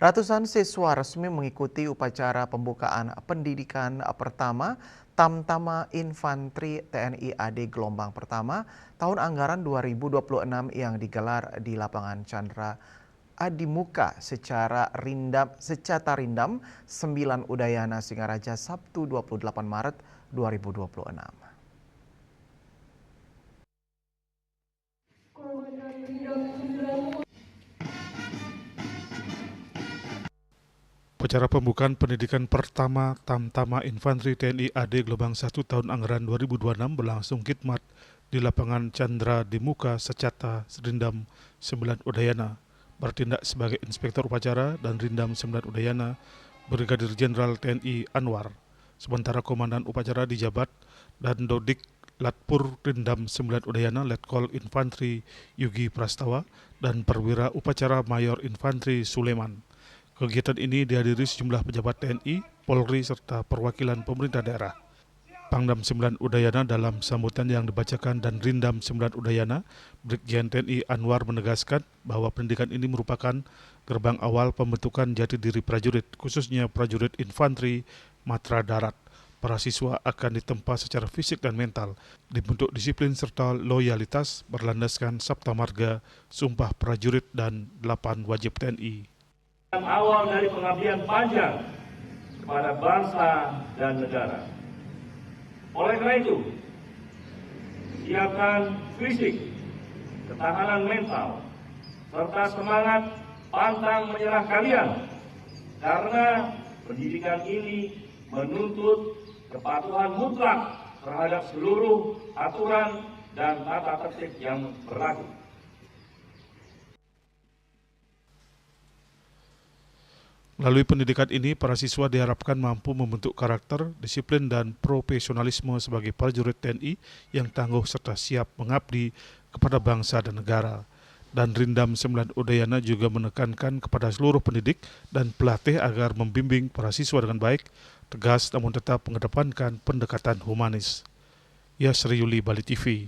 Ratusan siswa resmi mengikuti upacara pembukaan pendidikan pertama Tamtama Infantri TNI AD gelombang pertama tahun anggaran 2026 yang digelar di lapangan Chandra Adimuka secara rindam 9 Udayana Singaraja Sabtu 28 Maret 2026. Upacara pembukaan pendidikan pertama Tamtama Infantri TNI AD Gelombang 1 tahun anggaran 2026 berlangsung khidmat di lapangan Chandra Dimuka Secata Rindam 9 Udayana. Bertindak sebagai inspektur upacara dan Rindam 9 Udayana Brigadir Jenderal TNI Anwar. Sementara komandan upacara dijabat dan Dodik Latpur Rindam 9 Udayana Letkol Infantri Yugi Prastawa dan Perwira Upacara Mayor Infantri Suleman. Kegiatan ini dihadiri sejumlah pejabat TNI, Polri, serta perwakilan pemerintah daerah. Pangdam 9 Udayana dalam sambutan yang dibacakan dan Rindam 9 Udayana, Brigjen TNI Anwar menegaskan bahwa pendidikan ini merupakan gerbang awal pembentukan jati diri prajurit, khususnya prajurit infanteri Matra Darat. Para siswa akan ditempa secara fisik dan mental, dibentuk disiplin serta loyalitas berlandaskan Sabta Marga, Sumpah Prajurit, dan 8 wajib TNI. Awal dari pengabdian panjang kepada bangsa dan negara. Oleh karena itu, siapkan fisik, ketahanan mental, serta semangat pantang menyerah kalian, karena pendidikan ini menuntut kepatuhan mutlak terhadap seluruh aturan dan tata tertib yang berlaku. Melalui pendidikan ini, para siswa diharapkan mampu membentuk karakter, disiplin, dan profesionalisme sebagai prajurit TNI yang tangguh serta siap mengabdi kepada bangsa dan negara. Dan Rindam 9 Udayana juga menekankan kepada seluruh pendidik dan pelatih agar membimbing para siswa dengan baik, tegas namun tetap mengedepankan pendekatan humanis. Yasri Yuli, Bali TV.